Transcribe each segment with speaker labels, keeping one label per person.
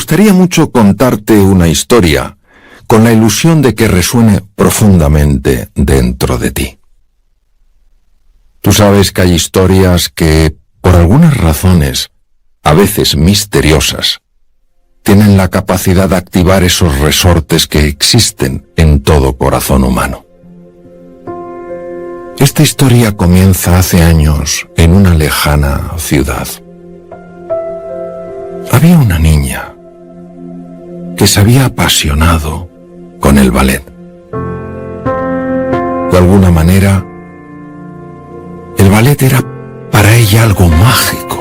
Speaker 1: gustaría mucho contarte una historia con la ilusión de que resuene profundamente dentro de ti. Tú sabes que hay historias que, por algunas razones, a veces misteriosas, tienen la capacidad de activar esos resortes que existen en todo corazón humano. Esta historia comienza hace años en una lejana ciudad. Había una niña que se había apasionado con el ballet. De alguna manera, el ballet era para ella algo mágico.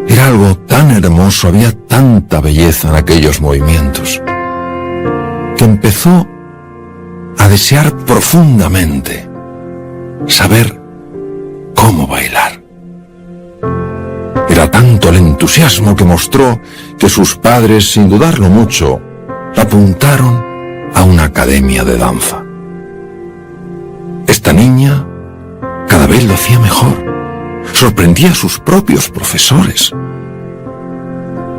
Speaker 1: Era algo tan hermoso, había tanta belleza en aquellos movimientos, que empezó a desear profundamente saber cómo bailar. Era tanto el entusiasmo que mostró que sus padres, sin dudarlo mucho, la apuntaron a una academia de danza. Esta niña cada vez lo hacía mejor. Sorprendía a sus propios profesores.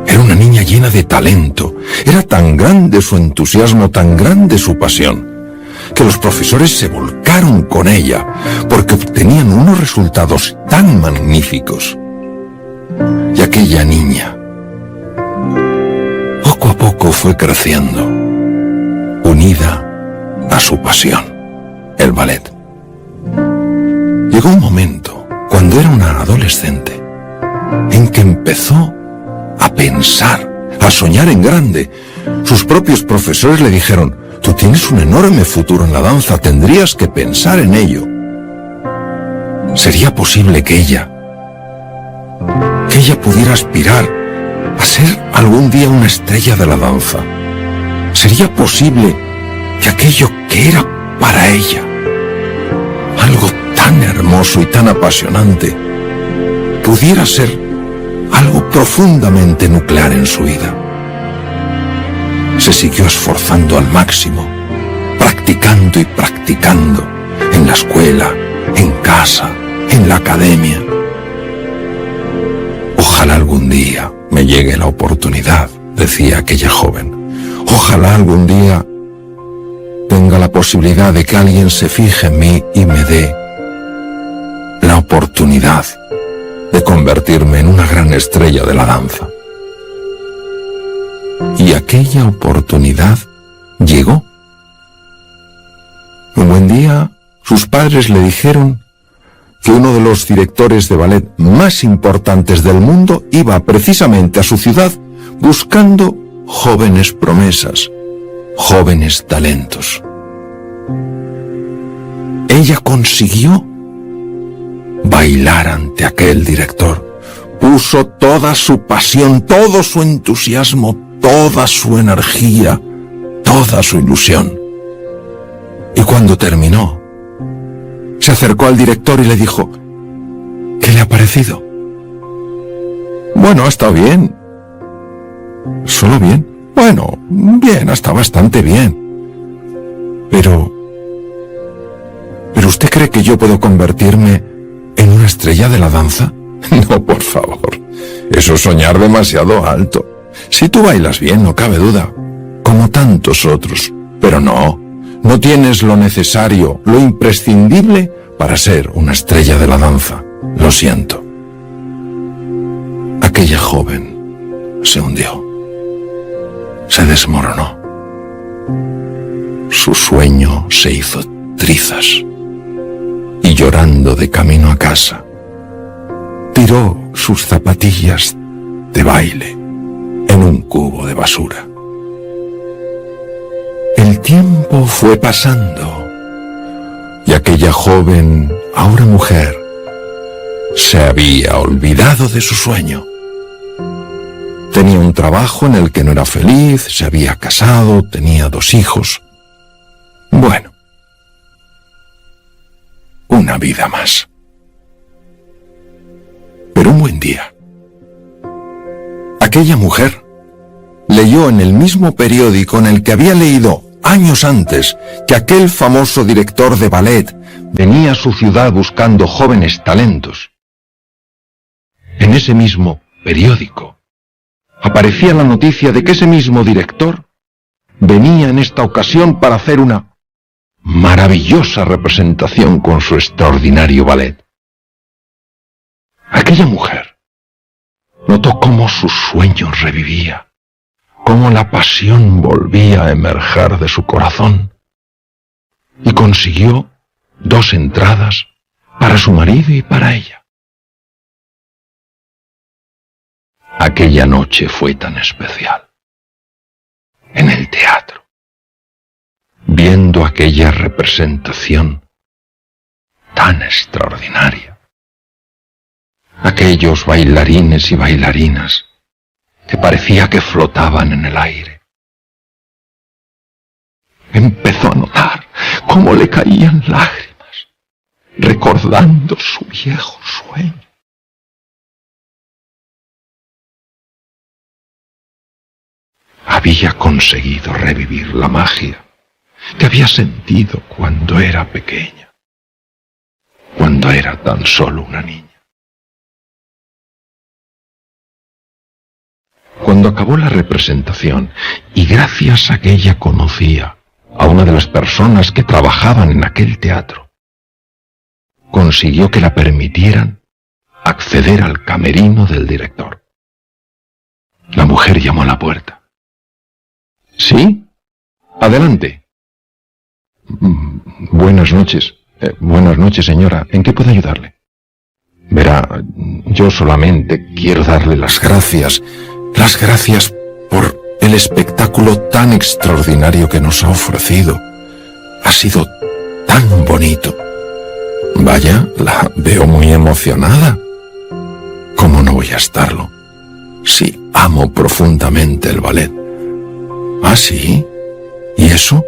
Speaker 1: Era una niña llena de talento. Era tan grande su entusiasmo, tan grande su pasión, que los profesores se volcaron con ella porque obtenían unos resultados tan magníficos. Y aquella niña, poco a poco fue creciendo, unida a su pasión, el ballet. Llegó un momento, cuando era una adolescente, en que empezó a pensar, a soñar en grande. Sus propios profesores le dijeron: tú tienes un enorme futuro en la danza, tendrías que pensar en ello. ¿Sería posible que ella pudiera aspirar a ser algún día una estrella de la danza? ¿Sería posible que aquello que era para ella, algo tan hermoso y tan apasionante, pudiera ser algo profundamente nuclear en su vida? Se siguió esforzando al máximo, practicando y practicando, en la escuela, en casa, en la academia. Ojalá algún día me llegue la oportunidad, decía aquella joven. Ojalá algún día tenga la posibilidad de que alguien se fije en mí y me dé la oportunidad de convertirme en una gran estrella de la danza. Y aquella oportunidad llegó. Un buen día, sus padres le dijeron que uno de los directores de ballet más importantes del mundo iba precisamente a su ciudad buscando jóvenes promesas, jóvenes talentos. Ella consiguió bailar ante aquel director. Puso toda su pasión, todo su entusiasmo, toda su energía, toda su ilusión. Y cuando terminó, se acercó al director y le dijo: ¿qué le ha parecido? Bueno, ha estado bien. ¿Solo bien? Bueno, bien, está bastante bien. Pero ¿usted cree que yo puedo convertirme en una estrella de la danza? No, por favor. Eso es soñar demasiado alto. Si tú bailas bien, no cabe duda, como tantos otros. Pero no tienes lo necesario, lo imprescindible para ser una estrella de la danza. Lo siento. Aquella joven se hundió. Se desmoronó. Su sueño se hizo trizas. Y llorando de camino a casa, tiró sus zapatillas de baile en un cubo de basura. El tiempo fue pasando y aquella joven, ahora mujer, se había olvidado de su sueño. Tenía un trabajo en el que no era feliz, se había casado, tenía 2 hijos. Bueno, una vida más. Pero un buen día, aquella mujer leyó en el mismo periódico en el que había leído años antes que aquel famoso director de ballet venía a su ciudad buscando jóvenes talentos. En ese mismo periódico aparecía la noticia de que ese mismo director venía en esta ocasión para hacer una maravillosa representación con su extraordinario ballet. Aquella mujer notó cómo su sueño revivía, cómo la pasión volvía a emerger de su corazón, y consiguió 2 entradas para su marido y para ella. Aquella noche fue tan especial. En el teatro, viendo aquella representación tan extraordinaria, aquellos bailarines y bailarinas que parecía que flotaban en el aire. Empezó a notar cómo le caían lágrimas, recordando su viejo sueño. Había conseguido revivir la magia que había sentido cuando era pequeña, cuando era tan solo una niña. Cuando acabó la representación, y gracias a que ella conocía a una de las personas que trabajaban en aquel teatro, consiguió que la permitieran acceder al camerino del director. La mujer llamó a la puerta. ¿Sí? Adelante. Buenas noches. Buenas noches, señora. ¿En qué puedo ayudarle? Verá, yo solamente quiero darle las gracias por el espectáculo tan extraordinario que nos ha ofrecido. Ha sido tan bonito. Vaya, la veo muy emocionada. ¿Cómo no voy a estarlo? Sí, amo profundamente el ballet. ¿Ah, sí? ¿Y eso?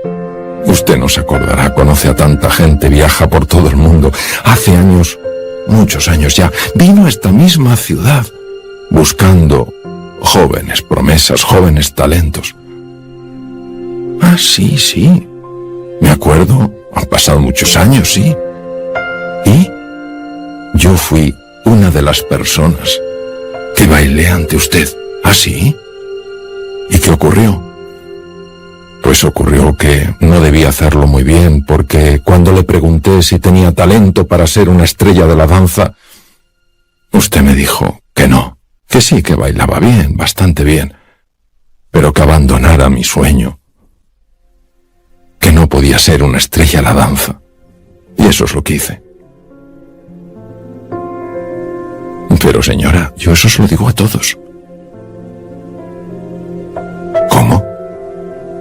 Speaker 1: Usted no se acordará, conoce a tanta gente, viaja por todo el mundo. Hace años, muchos años ya, vino a esta misma ciudad buscando jóvenes promesas, jóvenes talentos. Ah, sí, sí. Me acuerdo, han pasado muchos años, sí. ¿Y? Yo fui una de las personas que bailé ante usted. ¿Ah, sí? ¿Y qué ocurrió? Pues ocurrió que no debía hacerlo muy bien, porque cuando le pregunté si tenía talento para ser una estrella de la danza, usted me dijo que no, que sí, que bailaba bien, bastante bien, pero que abandonara mi sueño, que no podía ser una estrella de la danza. Y eso es lo que hice. Pero señora, yo eso se lo digo a todos. ¿Cómo?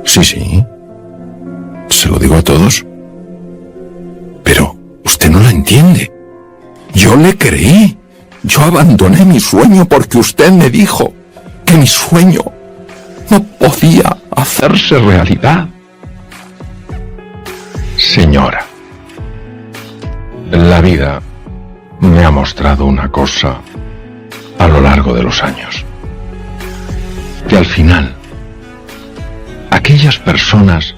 Speaker 1: Sí, sí. Se lo digo a todos. Pero usted no lo entiende. Yo le creí. Yo abandoné mi sueño porque usted me dijo que mi sueño no podía hacerse realidad. Señora, la vida me ha mostrado una cosa a lo largo de los años. Que al final, aquellas personas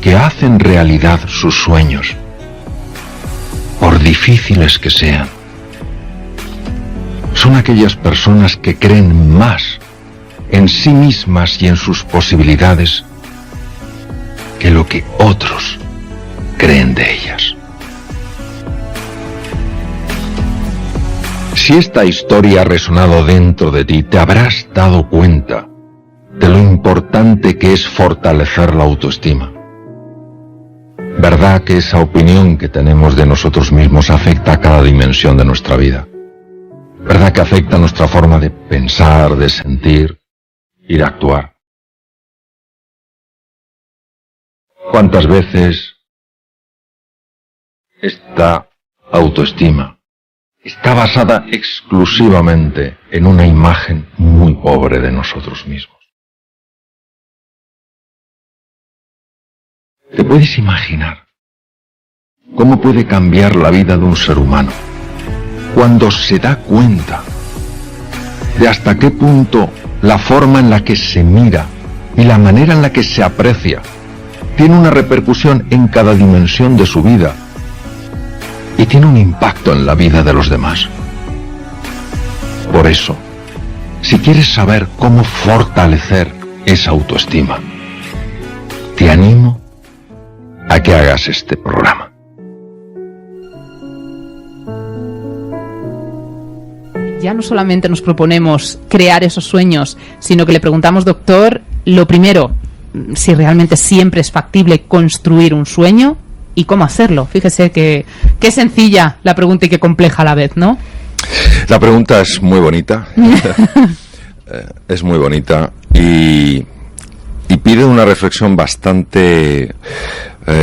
Speaker 1: que hacen realidad sus sueños, por difíciles que sean, son aquellas personas que creen más en sí mismas y en sus posibilidades que lo que otros creen de ellas. Si esta historia ha resonado dentro de ti, te habrás dado cuenta de lo importante que es fortalecer la autoestima. ¿Verdad que esa opinión que tenemos de nosotros mismos afecta a cada dimensión de nuestra vida? ¿Verdad que afecta a nuestra forma de pensar, de sentir y de actuar? ¿Cuántas veces esta autoestima está basada exclusivamente en una imagen muy pobre de nosotros mismos? ¿Te puedes imaginar cómo puede cambiar la vida de un ser humano cuando se da cuenta de hasta qué punto la forma en la que se mira y la manera en la que se aprecia tiene una repercusión en cada dimensión de su vida y tiene un impacto en la vida de los demás? Por eso, Si quieres saber cómo fortalecer esa autoestima, te animo a que hagas este programa.
Speaker 2: Ya no solamente nos proponemos crear esos sueños, sino que le preguntamos, doctor, lo primero, si realmente siempre es factible construir un sueño y cómo hacerlo. Fíjese que qué sencilla la pregunta y qué compleja a la vez, ¿no?
Speaker 1: La pregunta es muy bonita. Es muy bonita y pide una reflexión bastante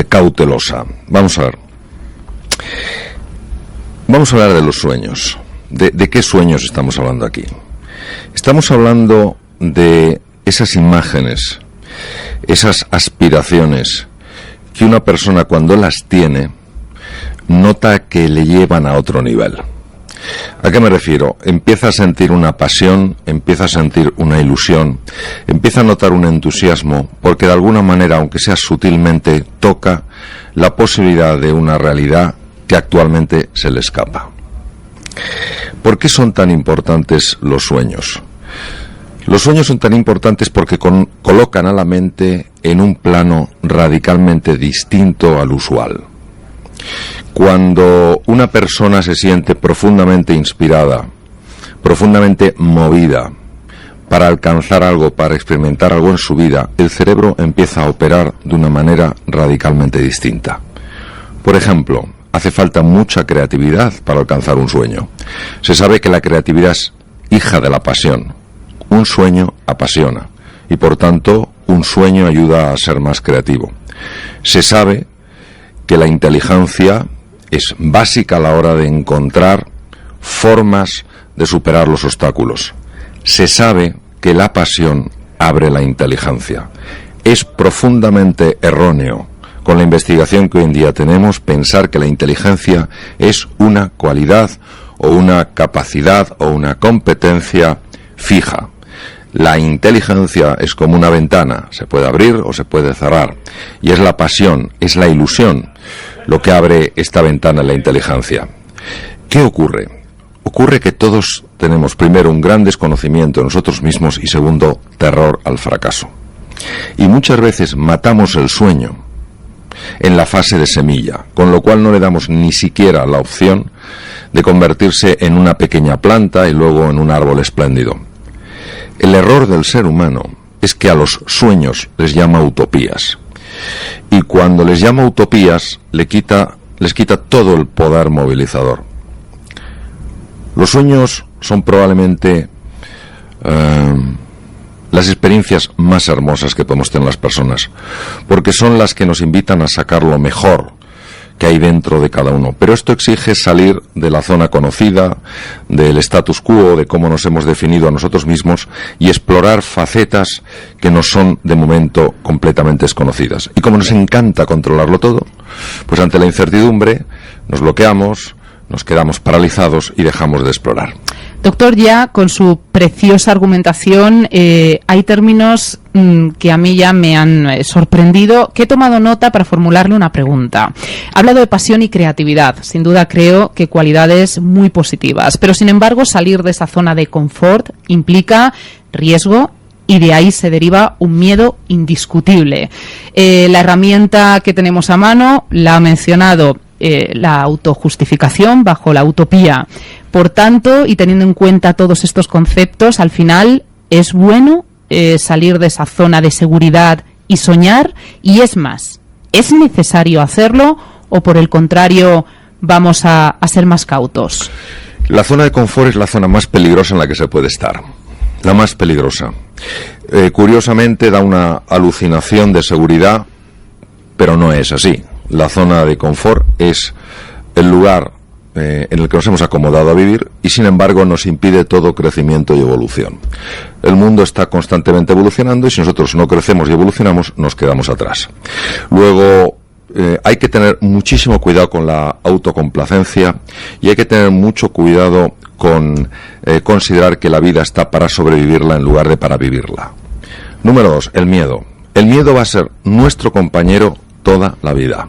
Speaker 1: cautelosa. Vamos a ver. Vamos a hablar de los sueños. ¿De qué sueños estamos hablando aquí? Estamos hablando de esas imágenes, esas aspiraciones que una persona cuando las tiene nota que le llevan a otro nivel. ¿A qué me refiero? Empieza a sentir una pasión, empieza a sentir una ilusión, empieza a notar un entusiasmo, porque de alguna manera, aunque sea sutilmente, toca la posibilidad de una realidad que actualmente se le escapa. ¿Por qué son tan importantes los sueños? Los sueños son tan importantes porque colocan a la mente en un plano radicalmente distinto al usual. Cuando una persona se siente profundamente inspirada, profundamente movida para alcanzar algo, para experimentar algo en su vida, el cerebro empieza a operar de una manera radicalmente distinta. Por ejemplo, hace falta mucha creatividad para alcanzar un sueño. Se sabe que la creatividad es hija de la pasión. Un sueño apasiona y por tanto un sueño ayuda a ser más creativo. Se sabe que la inteligencia es básica a la hora de encontrar formas de superar los obstáculos. Se sabe que la pasión abre la inteligencia. Es profundamente erróneo, con la investigación que hoy en día tenemos, pensar que la inteligencia es una cualidad o una capacidad o una competencia fija. La inteligencia es como una ventana, se puede abrir o se puede cerrar, y es la pasión, es la ilusión lo que abre esta ventana en la inteligencia. ¿Qué ocurre? Ocurre que todos tenemos primero un gran desconocimiento de nosotros mismos y segundo, terror al fracaso. Y muchas veces matamos el sueño en la fase de semilla, con lo cual no le damos ni siquiera la opción de convertirse en una pequeña planta y luego en un árbol espléndido. El error del ser humano es que a los sueños les llama utopías. Y cuando les llama utopías, les quita todo el poder movilizador. Los sueños son probablemente las experiencias más hermosas que podemos tener las personas, porque son las que nos invitan a sacar lo mejor que hay dentro de cada uno. Pero esto exige salir de la zona conocida, del status quo, de cómo nos hemos definido a nosotros mismos y explorar facetas que nos son de momento completamente desconocidas. Y como nos encanta controlarlo todo, pues ante la incertidumbre nos bloqueamos, nos quedamos paralizados y dejamos de explorar.
Speaker 2: Doctor, ya con su preciosa argumentación, hay términos que a mí ya me han sorprendido, que he tomado nota para formularle una pregunta. Ha hablado de pasión y creatividad, sin duda creo que cualidades muy positivas, pero sin embargo salir de esa zona de confort implica riesgo y de ahí se deriva un miedo indiscutible. La herramienta que tenemos a mano la ha mencionado, la autojustificación bajo la utopía. Por tanto, y teniendo en cuenta todos estos conceptos, al final es bueno salir de esa zona de seguridad y soñar, y es más, ¿es necesario hacerlo o por el contrario vamos a ser más cautos?
Speaker 1: La zona de confort es la zona más peligrosa en la que se puede estar, la más peligrosa. Curiosamente da una alucinación de seguridad, pero no es así. La zona de confort es el lugar en el que nos hemos acomodado a vivir y sin embargo nos impide todo crecimiento y evolución. El mundo está constantemente evolucionando y si nosotros no crecemos y evolucionamos nos quedamos atrás. Luego hay que tener muchísimo cuidado con la autocomplacencia y hay que tener mucho cuidado con considerar que la vida está para sobrevivirla en lugar de para vivirla. Número 2, el miedo. El miedo va a ser nuestro compañero toda la vida.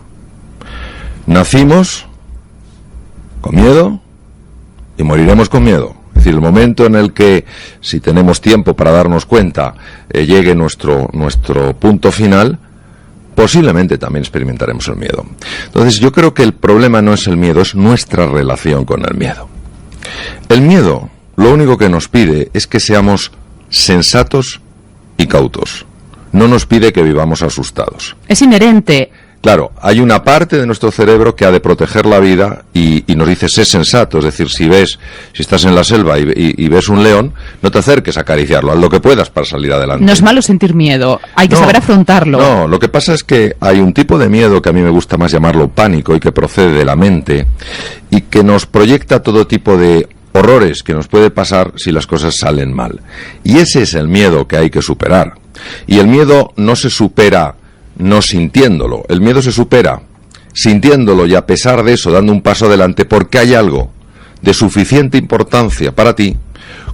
Speaker 1: Nacimos con miedo y moriremos con miedo. Es decir, el momento en el que, si tenemos tiempo para darnos cuenta, llegue nuestro punto final, posiblemente también experimentaremos el miedo. Entonces, yo creo que el problema no es el miedo, es nuestra relación con el miedo. El miedo, lo único que nos pide es que seamos sensatos y cautos. No nos pide que vivamos asustados.
Speaker 2: Es inherente.
Speaker 1: Claro, hay una parte de nuestro cerebro que ha de proteger la vida y nos dice, sé sensato. Es decir, si estás en la selva y ves un león, no te acerques a acariciarlo, haz lo que puedas para salir adelante.
Speaker 2: No es malo sentir miedo, hay que saber afrontarlo.
Speaker 1: No, lo que pasa es que hay un tipo de miedo que a mí me gusta más llamarlo pánico y que procede de la mente y que nos proyecta todo tipo de horrores que nos puede pasar si las cosas salen mal. Y ese es el miedo que hay que superar. Y el miedo no se supera no sintiéndolo, el miedo se supera sintiéndolo y a pesar de eso dando un paso adelante porque hay algo de suficiente importancia para ti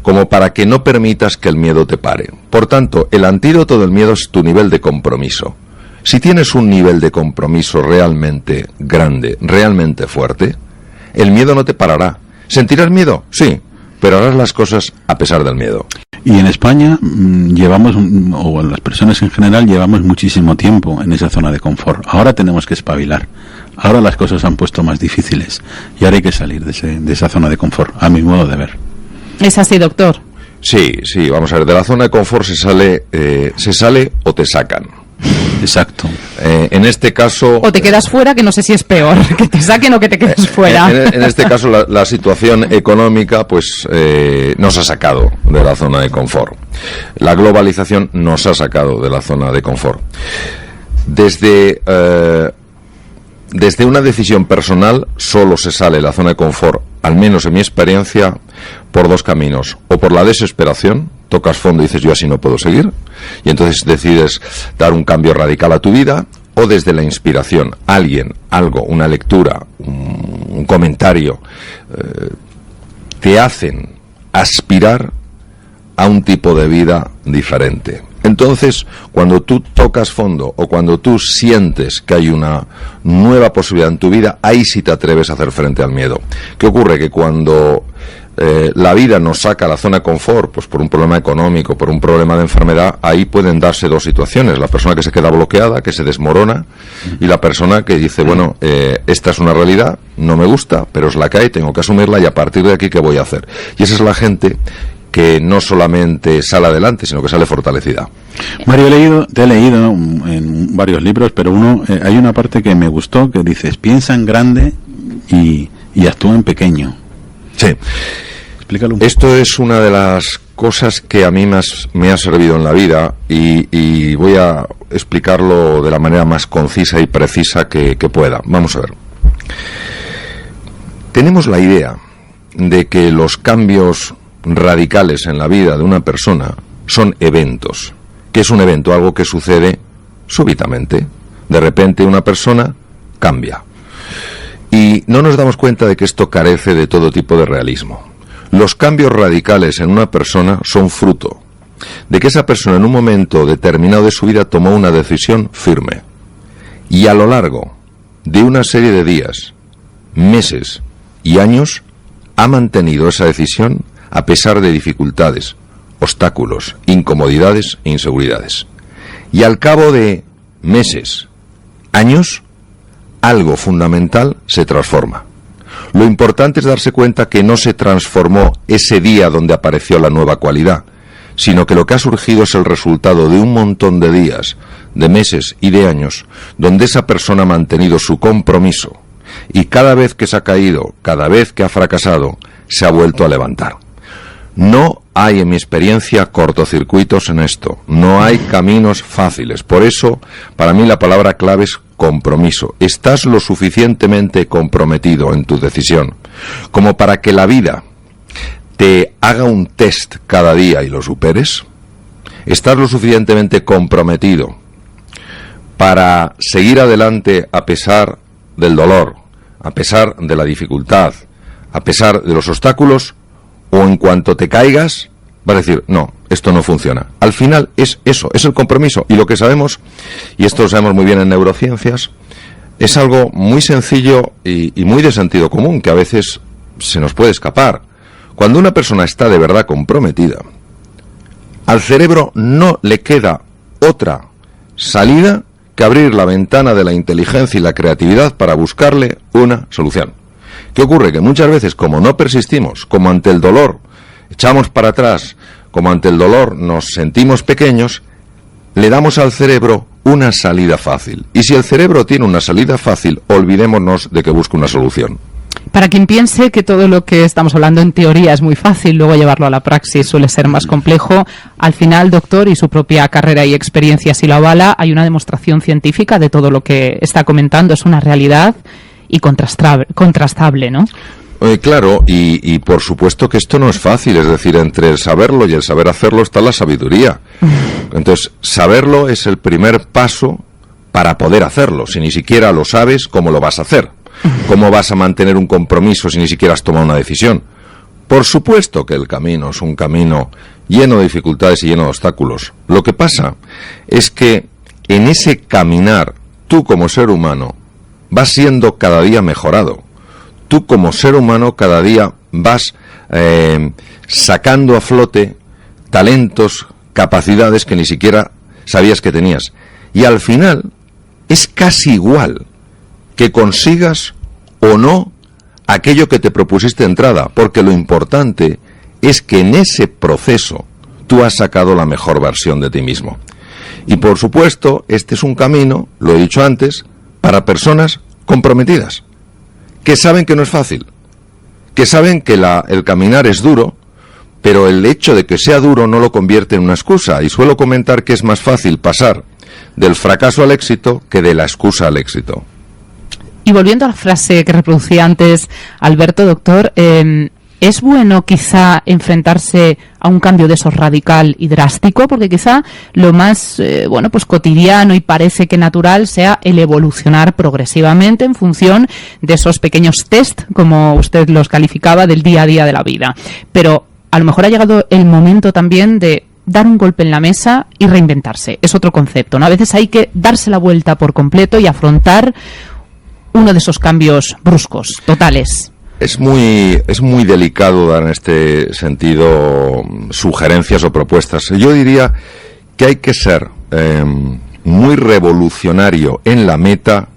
Speaker 1: como para que no permitas que el miedo te pare. Por tanto, el antídoto del miedo es tu nivel de compromiso. Si tienes un nivel de compromiso realmente grande, realmente fuerte, el miedo no te parará. ¿Sentirás miedo? Sí, pero harás las cosas a pesar del miedo.
Speaker 3: Y en España llevamos, o las personas en general, llevamos muchísimo tiempo en esa zona de confort. Ahora tenemos que espabilar. Ahora las cosas se han puesto más difíciles y ahora hay que salir de esa zona de confort, a mi modo de ver.
Speaker 2: ¿Es así, doctor?
Speaker 1: Sí, vamos a ver, de la zona de confort se sale o te sacan.
Speaker 3: Exacto.
Speaker 1: En este caso...
Speaker 2: O te quedas fuera, que no sé si es peor, que te saquen o que te quedes fuera.
Speaker 1: En este caso, la situación económica, pues, nos ha sacado de la zona de confort. La globalización nos ha sacado de la zona de confort. Desde una decisión personal, solo se sale de la zona de confort, al menos en mi experiencia, por dos caminos. O por la desesperación, tocas fondo y dices, yo así no puedo seguir, y entonces decides dar un cambio radical a tu vida, o desde la inspiración, alguien, algo, una lectura, un comentario, te hacen aspirar a un tipo de vida diferente. Entonces, cuando tú tocas fondo o cuando tú sientes que hay una nueva posibilidad en tu vida, ahí sí te atreves a hacer frente al miedo. ¿Qué ocurre? Que cuando la vida nos saca a la zona de confort, pues por un problema económico, por un problema de enfermedad, ahí pueden darse dos situaciones: la persona que se queda bloqueada, que se desmorona, y la persona que dice, bueno, esta es una realidad, no me gusta, pero es la que hay, tengo que asumirla, y a partir de aquí, ¿qué voy a hacer? Y esa es la gente que no solamente sale adelante, sino que sale fortalecida.
Speaker 3: Mario, te he leído en varios libros, pero hay una parte que me gustó, que dices, piensa en grande y actúa en pequeño.
Speaker 1: Sí.
Speaker 3: Explícalo un poco.
Speaker 1: Esto es una de las cosas que a mí más me ha servido en la vida y voy a explicarlo de la manera más concisa y precisa que pueda. Vamos a ver. Tenemos la idea de que los cambios radicales en la vida de una persona son eventos. ¿Qué es un evento? Algo que sucede súbitamente. De repente una persona cambia. Y no nos damos cuenta de que esto carece de todo tipo de realismo. Los cambios radicales en una persona son fruto de que esa persona en un momento determinado de su vida tomó una decisión firme. Y a lo largo de una serie de días, meses y años, ha mantenido esa decisión a pesar de dificultades, obstáculos, incomodidades e inseguridades. Y al cabo de meses, años, algo fundamental se transforma. Lo importante es darse cuenta que no se transformó ese día donde apareció la nueva cualidad, sino que lo que ha surgido es el resultado de un montón de días, de meses y de años, donde esa persona ha mantenido su compromiso, y cada vez que se ha caído, cada vez que ha fracasado, se ha vuelto a levantar. No hay, en mi experiencia, cortocircuitos en esto. No hay caminos fáciles. Por eso, para mí la palabra clave es compromiso. ¿Estás lo suficientemente comprometido en tu decisión como para que la vida te haga un test cada día y lo superes? ¿Estás lo suficientemente comprometido para seguir adelante a pesar del dolor, a pesar de la dificultad, a pesar de los obstáculos? ¿O en cuanto te caigas vas a decir, no, esto no funciona? Al final es eso, es el compromiso. Y lo que sabemos, y esto lo sabemos muy bien en neurociencias, es algo muy sencillo y muy de sentido común, que a veces se nos puede escapar. Cuando una persona está de verdad comprometida, al cerebro no le queda otra salida que abrir la ventana de la inteligencia y la creatividad para buscarle una solución. ¿Qué ocurre? Que muchas veces, como no persistimos, como ante el dolor echamos para atrás, como ante el dolor nos sentimos pequeños, le damos al cerebro una salida fácil. Y si el cerebro tiene una salida fácil, olvidémonos de que busque una solución.
Speaker 2: Para quien piense que todo lo que estamos hablando en teoría es muy fácil, luego llevarlo a la praxis suele ser más complejo, al final, doctor, y su propia carrera y experiencia si lo avala, hay una demostración científica de todo lo que está comentando, es una realidad y contrastable, ¿no?
Speaker 1: Claro, y por supuesto que esto no es fácil, es decir, entre el saberlo y el saber hacerlo está la sabiduría. Entonces, saberlo es el primer paso para poder hacerlo. Si ni siquiera lo sabes, ¿cómo lo vas a hacer? ¿Cómo vas a mantener un compromiso si ni siquiera has tomado una decisión? Por supuesto que el camino es un camino lleno de dificultades y lleno de obstáculos. Lo que pasa es que en ese caminar, tú como ser humano, vas siendo cada día mejorado. Tú como ser humano cada día vas sacando a flote talentos, capacidades que ni siquiera sabías que tenías. Y al final es casi igual que consigas o no aquello que te propusiste de entrada, porque lo importante es que en ese proceso tú has sacado la mejor versión de ti mismo. Y por supuesto, este es un camino, lo he dicho antes, para personas comprometidas, que saben que no es fácil, que saben que el caminar es duro, pero el hecho de que sea duro no lo convierte en una excusa, y suelo comentar que es más fácil pasar del fracaso al éxito que de la excusa al éxito.
Speaker 2: Y volviendo a la frase que reproducía antes Alberto, doctor, ¿es bueno quizá enfrentarse a un cambio de eso radical y drástico? Porque quizá lo más pues cotidiano y parece que natural sea el evolucionar progresivamente en función de esos pequeños test, como usted los calificaba, del día a día de la vida. Pero a lo mejor ha llegado el momento también de dar un golpe en la mesa y reinventarse. Es otro concepto, ¿no? A veces hay que darse la vuelta por completo y afrontar uno de esos cambios bruscos, totales.
Speaker 1: Es muy delicado dar en este sentido sugerencias o propuestas. Yo diría que hay que ser muy revolucionario en la meta,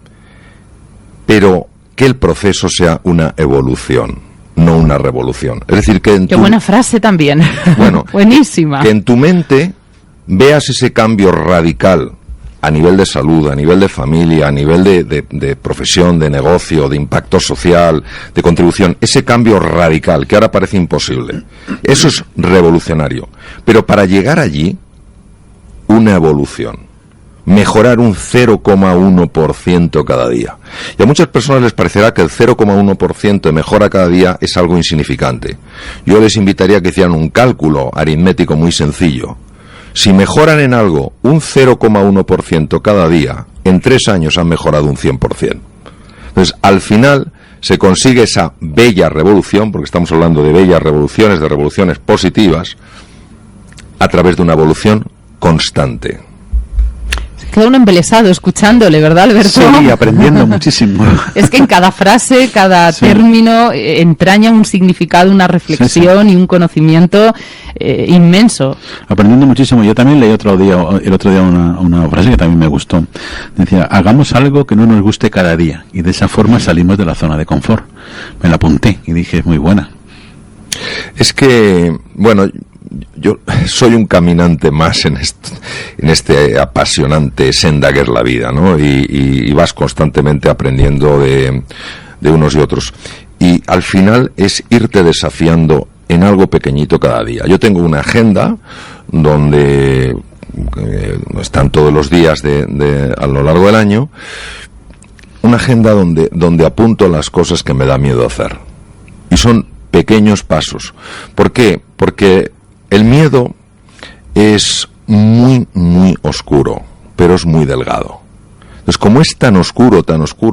Speaker 1: pero que el proceso sea una evolución, no una revolución. Es decir, que
Speaker 2: Qué buena frase también. Bueno, buenísima.
Speaker 1: Que en tu mente veas ese cambio radical a nivel de salud, a nivel de familia, a nivel de profesión, de negocio, de impacto social, de contribución, ese cambio radical que ahora parece imposible. Eso es revolucionario. Pero para llegar allí, una evolución. Mejorar un 0,1% cada día. Y a muchas personas les parecerá que el 0,1% de mejora cada día es algo insignificante. Yo les invitaría a que hicieran un cálculo aritmético muy sencillo. Si mejoran en algo un 0,1% cada día, en 3 años han mejorado un 100%. Entonces, al final se consigue esa bella revolución, porque estamos hablando de bellas revoluciones, de revoluciones positivas, a través de una evolución constante.
Speaker 2: Queda uno embelesado escuchándole, ¿verdad, Alberto?
Speaker 3: Sí, aprendiendo muchísimo.
Speaker 2: Es que en cada frase, cada término entraña un significado, una reflexión y un conocimiento inmenso.
Speaker 3: Aprendiendo muchísimo. Yo también leí el otro día una frase que también me gustó. Decía, hagamos algo que no nos guste cada día y de esa forma salimos de la zona de confort. Me la apunté y dije, es muy buena.
Speaker 1: Es que, bueno, yo soy un caminante más en este apasionante senda que es la vida, ¿no? Y vas constantemente aprendiendo de unos y otros. Y al final es irte desafiando en algo pequeñito cada día. Yo tengo una agenda donde están todos los días a lo largo del año, una agenda donde apunto las cosas que me da miedo hacer. Y son pequeños pasos. ¿Por qué? Porque el miedo es muy, muy oscuro, pero es muy delgado. Entonces, como es tan oscuro,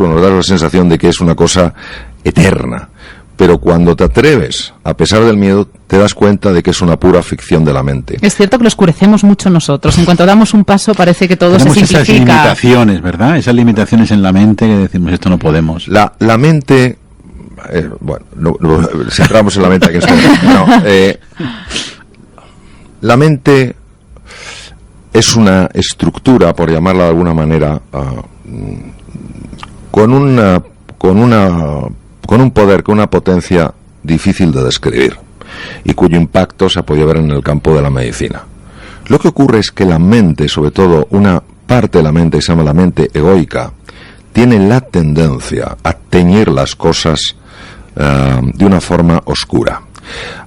Speaker 1: nos da la sensación de que es una cosa eterna. Pero cuando te atreves, a pesar del miedo, te das cuenta de que es una pura ficción de la mente.
Speaker 2: Es cierto que lo oscurecemos mucho nosotros. En cuanto damos un paso, parece que todo
Speaker 3: tenemos
Speaker 2: se simplifica.
Speaker 3: Esas limitaciones, ¿verdad? Esas limitaciones en la mente que decimos, esto no podemos.
Speaker 1: La mente, bueno, si entramos en la mente, la mente es una estructura, por llamarla de alguna manera, con un poder, con una potencia difícil de describir y cuyo impacto se ha podido ver en el campo de la medicina. Lo que ocurre es que la mente, sobre todo una parte de la mente que se llama la mente egoica, tiene la tendencia a teñir las cosas de una forma oscura,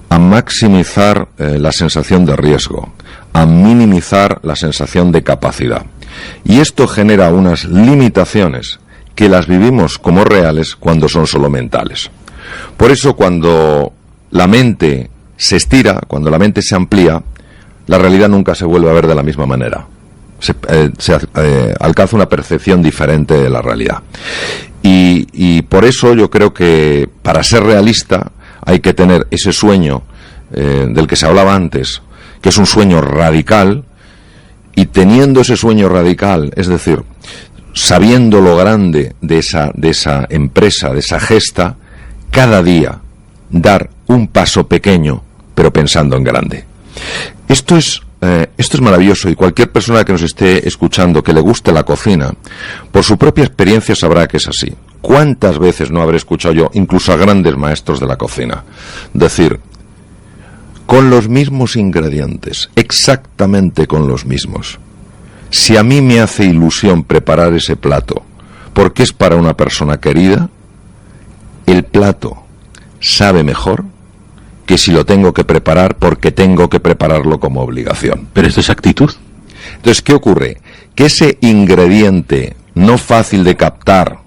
Speaker 1: a maximizar la sensación de riesgo, a minimizar la sensación de capacidad. Y esto genera unas limitaciones que las vivimos como reales cuando son solo mentales. Por eso, cuando la mente se estira, cuando la mente se amplía, la realidad nunca se vuelve a ver de la misma manera. Se alcanza una percepción diferente de la realidad. Y por eso yo creo que para ser realista hay que tener ese sueño del que se hablaba antes, que es un sueño radical, y teniendo ese sueño radical, es decir, sabiendo lo grande de esa empresa, de esa gesta, cada día dar un paso pequeño, pero pensando en grande. Esto es maravilloso, y cualquier persona que nos esté escuchando que le guste la cocina, por su propia experiencia sabrá que es así. ¿Cuántas veces no habré escuchado yo, incluso a grandes maestros de la cocina, decir, con los mismos ingredientes, exactamente con los mismos, si a mí me hace ilusión preparar ese plato porque es para una persona querida, el plato sabe mejor que si lo tengo que preparar porque tengo que prepararlo como obligación.
Speaker 3: Pero esto es actitud.
Speaker 1: Entonces, ¿qué ocurre? Que ese ingrediente no fácil de captar,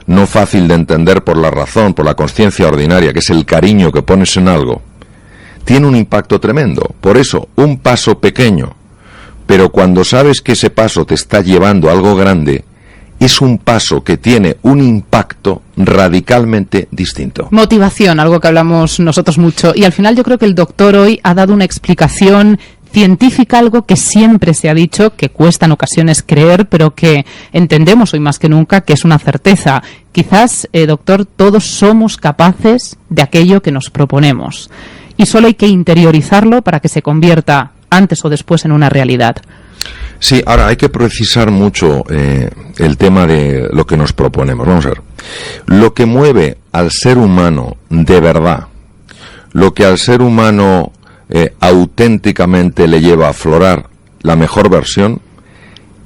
Speaker 1: no fácil de entender por la razón, por la conciencia ordinaria, que es el cariño que pones en algo, tiene un impacto tremendo. Por eso, un paso pequeño, pero cuando sabes que ese paso te está llevando a algo grande, es un paso que tiene un impacto radicalmente distinto.
Speaker 2: Motivación, algo que hablamos nosotros mucho. Y al final yo creo que el doctor hoy ha dado una explicación científica, algo que siempre se ha dicho, que cuesta en ocasiones creer, pero que entendemos hoy más que nunca que es una certeza. Quizás, doctor, todos somos capaces de aquello que nos proponemos. Y solo hay que interiorizarlo para que se convierta antes o después en una realidad.
Speaker 1: Sí, ahora hay que precisar mucho el tema de lo que nos proponemos. Vamos a ver. Lo que mueve al ser humano de verdad, lo que al ser humano auténticamente le lleva a aflorar la mejor versión,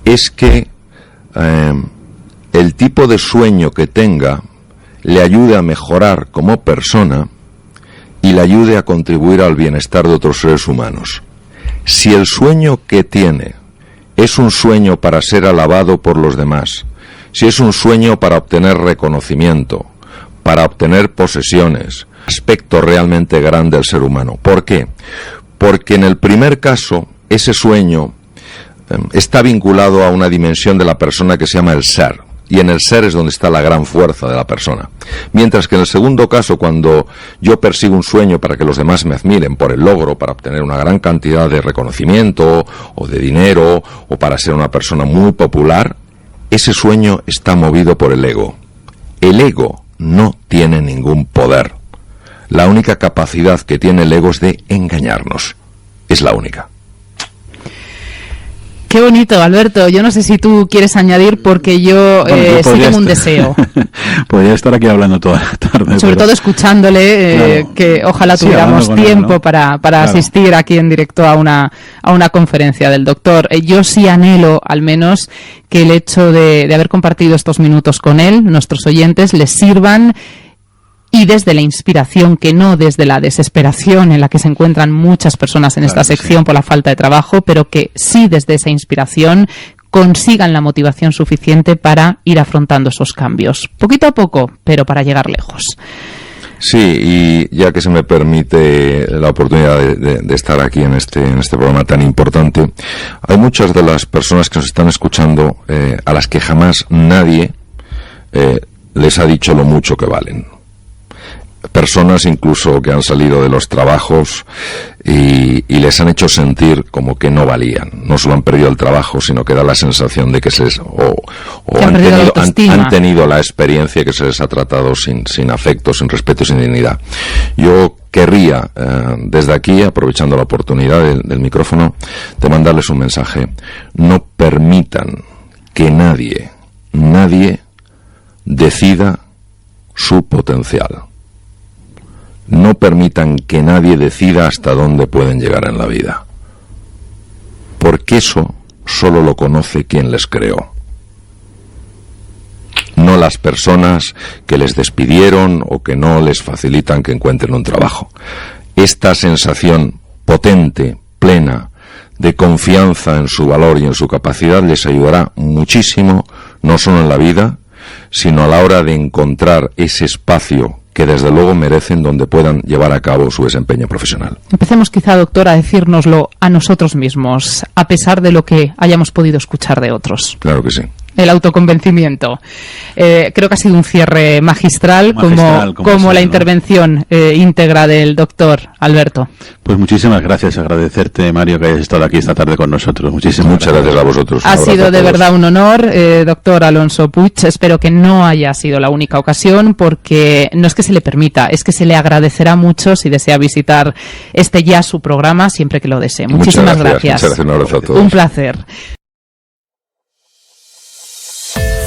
Speaker 1: es que el tipo de sueño que tenga le ayude a mejorar como persona y le ayude a contribuir al bienestar de otros seres humanos. Si el sueño que tiene es un sueño para ser alabado por los demás, si es un sueño para obtener reconocimiento, para obtener posesiones, aspecto realmente grande del ser humano. ¿Por qué? Porque en el primer caso, ese sueño está vinculado a una dimensión de la persona que se llama el ser, y en el ser es donde está la gran fuerza de la persona. Mientras que en el segundo caso, cuando yo persigo un sueño para que los demás me admiren por el logro, para obtener una gran cantidad de reconocimiento o de dinero, o para ser una persona muy popular, ese sueño está movido por el ego. El ego no tiene ningún poder. La única capacidad que tiene el ego es de engañarnos. Es la única.
Speaker 2: Qué bonito, Alberto. Yo no sé si tú quieres añadir, porque yo sí tengo un deseo.
Speaker 3: Podría estar aquí hablando toda la tarde.
Speaker 2: Sobre todo escuchándole, claro, que ojalá tuviéramos tiempo, ¿no?, para claro, asistir aquí en directo a una conferencia del doctor. Yo sí anhelo, al menos, que el hecho de haber compartido estos minutos con él, nuestros oyentes, les sirvan, y desde la inspiración, que no desde la desesperación en la que se encuentran muchas personas en esta sección por la falta de trabajo, pero que sí desde esa inspiración consigan la motivación suficiente para ir afrontando esos cambios, poquito a poco, pero para llegar lejos.
Speaker 1: Sí, y ya que se me permite la oportunidad de estar aquí en este programa tan importante, hay muchas de las personas que nos están escuchando a las que jamás nadie les ha dicho lo mucho que valen. personas incluso que han salido de los trabajos y les han hecho sentir como que no valían. No solo han perdido el trabajo, sino que da la sensación de que han tenido la experiencia que se les ha tratado sin afecto, sin respeto, sin dignidad. Yo querría, desde aquí, aprovechando la oportunidad del micrófono, de mandarles un mensaje. No permitan que nadie decida su potencial. No permitan que nadie decida hasta dónde pueden llegar en la vida. Porque eso solo lo conoce quien les creó. No las personas que les despidieron o que no les facilitan que encuentren un trabajo. Esta sensación potente, plena, de confianza en su valor y en su capacidad les ayudará muchísimo, no solo en la vida, sino a la hora de encontrar ese espacio que desde luego merecen, donde puedan llevar a cabo su desempeño profesional.
Speaker 2: Empecemos quizá, doctor, a decírnoslo a nosotros mismos, a pesar de lo que hayamos podido escuchar de otros.
Speaker 1: Claro que sí.
Speaker 2: El autoconvencimiento. Creo que ha sido un cierre magistral como la intervención íntegra del doctor Alberto.
Speaker 3: Pues muchísimas gracias, agradecerte, Mario, que hayas estado aquí esta tarde con nosotros. Muchas
Speaker 1: gracias a vosotros.
Speaker 2: Ha sido de verdad un honor, doctor Alonso Puig. Espero que no haya sido la única ocasión, porque no es que se le permita, es que se le agradecerá mucho si desea visitar su programa siempre que lo desee. Muchísimas gracias.
Speaker 1: Muchas gracias, un abrazo a todos.
Speaker 2: Un placer.
Speaker 4: Thank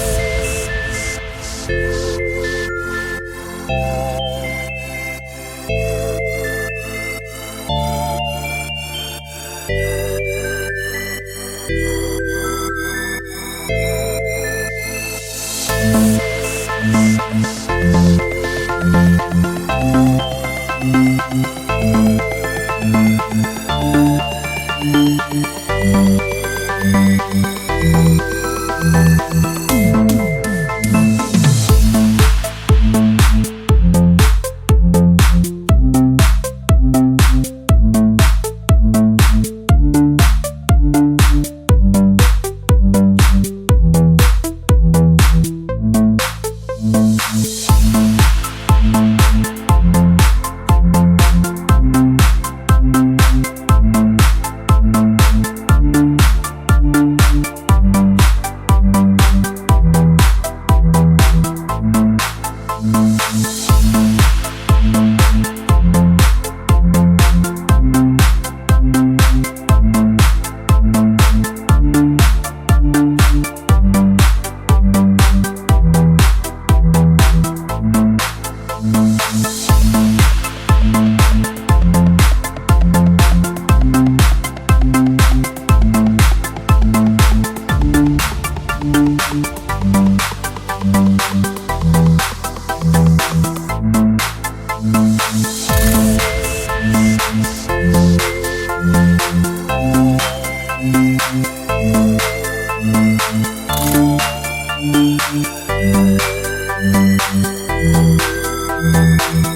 Speaker 4: you.